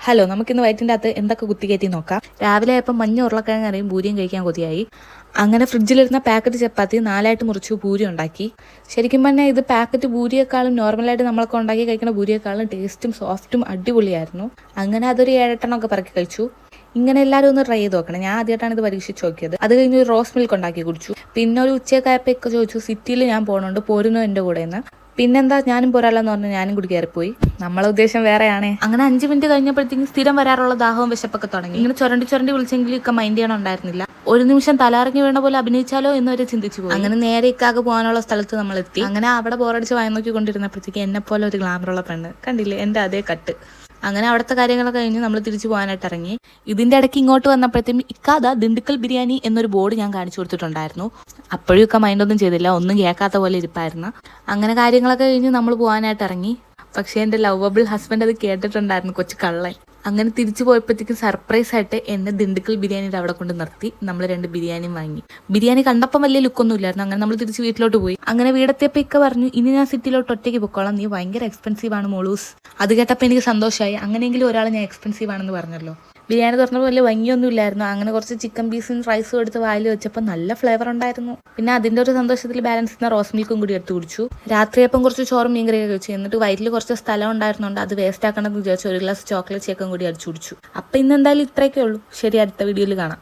Hello, നമുക്കിന്ന് വയറ്റിൻ്റെ അകത്ത് എന്തൊക്കെ കുത്തിക്കയറ്റി നോക്കാം. രാവിലെ ആയപ്പോൾ മഞ്ഞ ഉരുളക്കിഴങ്ങ് അറിയും പൂരിയും കഴിക്കാൻ കൊതിയായി. അങ്ങനെ ഫ്രിഡ്ജിലിരുന്ന പാക്കറ്റ് ചപ്പാത്തി 4 മുറിച്ചു പൂരി ഉണ്ടാക്കി. ശരിക്കും പറഞ്ഞാൽ ഇത് പാക്കറ്റ് പൂരിയേക്കാളും നോർമലായിട്ട് നമ്മളൊക്കെ ഉണ്ടാക്കി കഴിക്കുന്ന പൂരിയേക്കാളും ടേസ്റ്റും സോഫ്റ്റും അടിപൊളിയായിരുന്നു. അങ്ങനെ അതൊരു 7-8 പറക്കി കഴിച്ചു. ഇങ്ങനെ എല്ലാവരും ഒന്ന് ട്രൈ ചെയ്ത് നോക്കണം. ഞാൻ ആദ്യമായിട്ടാണ് ഇത് പരീക്ഷിച്ച് നോക്കിയത്. അത് കഴിഞ്ഞ് ഒരു റോസ് മിൽക്ക് ഉണ്ടാക്കി കുടിച്ചു. പിന്നെ ഒരു ഉച്ചയൊക്കെ ചോദിച്ചു, സിറ്റിയിൽ ഞാൻ പോകണുണ്ട്, പോരുന്നു എൻ്റെ കൂടെ നിന്ന്. പിന്നെന്താ, ഞാനും പോരാലെന്ന് പറഞ്ഞ് ഞാനും കൂടി കയറിപ്പോയി. നമ്മളെ ഉദ്ദേശം വേറെയാണേ. അങ്ങനെ 5 മിനിറ്റ് കഴിഞ്ഞപ്പോഴത്തേക്കും സ്ഥിരം വരാറുള്ള ദാഹവും വിശപ്പൊക്കെ തുടങ്ങി. ഇങ്ങനെ ചുരണ്ടി വിളിച്ചെങ്കിലും ഒക്കെ മൈൻഡ് ചെയ്യണമുണ്ടായിരുന്നില്ല. ഒരു നിമിഷം തലയിറങ്ങി വീണ പോലെ അഭിനയിച്ചാലോ എന്നവരെ ചിന്തിച്ചു പോയി. അങ്ങനെ നേരെ ഇക്കാക്ക് പോകാനുള്ള സ്ഥലത്ത് നമ്മൾ എത്തി. അങ്ങനെ അവിടെ ബോറടിച്ച് വായി നോക്കിക്കൊണ്ടിരുന്നപ്പോഴത്തേക്ക് എന്നെ പോലെ ഒരു ഗ്ലാമറുള്ള പെണ്ണ് കണ്ടില്ലേ, എൻ്റെ അതേ കട്ട്. അങ്ങനെ അവിടുത്തെ കാര്യങ്ങളൊക്കെ കഴിഞ്ഞ് നമ്മൾ തിരിച്ചു പോകാനായിട്ട് ഇറങ്ങി. ഇതിൻ്റെ ഇടയ്ക്ക് ഇങ്ങോട്ട് വന്നപ്പോഴത്തേക്കും ഇക്കാദാ ദിണ്ടുക്കൽ ബിരിയാണി എന്നൊരു ബോർഡ് ഞാൻ കാണിച്ചു കൊടുത്തിട്ടുണ്ടായിരുന്നു. അപ്പോഴും ഒക്കെ മൈൻഡൊന്നും ചെയ്തില്ല, ഒന്നും കേൾക്കാത്ത പോലെ ഇരിപ്പായിരുന്നു. അങ്ങനെ കാര്യങ്ങളൊക്കെ കഴിഞ്ഞ് നമ്മൾ പോകാനായിട്ട് ഇറങ്ങി. പക്ഷേ എൻ്റെ ലവബിൾ ഹസ്ബൻഡ് അത് കേട്ടിട്ടുണ്ടായിരുന്നു, കൊച്ചു കള്ളൻ. അങ്ങനെ തിരിച്ചു പോയപ്പോഴത്തേക്കും സർപ്രൈസ് ആയിട്ട് എന്നെ ദിണ്ടുക്കൽ ബിരിയാണിയുടെ അവിടെ കൊണ്ട് നിർത്തി. നമ്മൾ 2 ബിരിയാണിയും വാങ്ങി. ബിരിയാണി കണ്ടപ്പം വലിയ ലുക്കൊന്നും ഇല്ലായിരുന്നു. അങ്ങനെ നമ്മൾ തിരിച്ച് വീട്ടിലോട്ട് പോയി. അങ്ങനെ വീടെത്തിയപ്പോൾ ഇക്ക പറഞ്ഞു, ഇനി ഞാൻ സിറ്റിയിലോട്ട് ഒറ്റയ്ക്ക് പൊക്കോളാം, നീ ഭയങ്കര എക്സ്പെൻസീവ് ആണ് മോളൂസ്. അത് കേട്ടപ്പോൾ എനിക്ക് സന്തോഷമായി. അങ്ങനെയെങ്കിലും ഒരാൾ ഞാൻ എക്സ്പെൻസീവ് ആണെന്ന് പറഞ്ഞല്ലോ. ബിരിയാണി തുറന്നപ്പോൾ വലിയ ഭംഗിയൊന്നും ഇല്ലായിരുന്നു. അങ്ങനെ കുറച്ച് ചിക്കൻ പീസും റൈസും എടുത്ത് വായിൽ വെച്ചപ്പോൾ നല്ല ഫ്ലേവർ ഉണ്ടായിരുന്നു. പിന്നെ അതിൻ്റെ ഒരു സന്തോഷത്തിൽ ബാലൻസ് ചെയ്യുന്ന റോസ് മിൽക്കും കൂടി എടുത്ത് കുടിച്ചു. രാത്രിയപ്പം കുറച്ച് ചോറും മീൻകറിയൊക്കെ വെച്ചു. എന്നിട്ട് വയറ്റിൽ കുറച്ച് സ്ഥലം ഉണ്ടായിരുന്നുണ്ട്, അത് വേസ്റ്റ് ആക്കണമെന്ന് വിചാരിച്ചു ഒരു ഗ്ലാസ് ചോക്ലേറ്റ് ഷേക്കും കൂടി അടിച്ചു കുടിച്ചു. അപ്പം ഇന്ന് എന്തായാലും ഇത്രയൊക്കെ ഉള്ളൂ. ശരി, അടുത്ത വീഡിയോയിൽ കാണാം.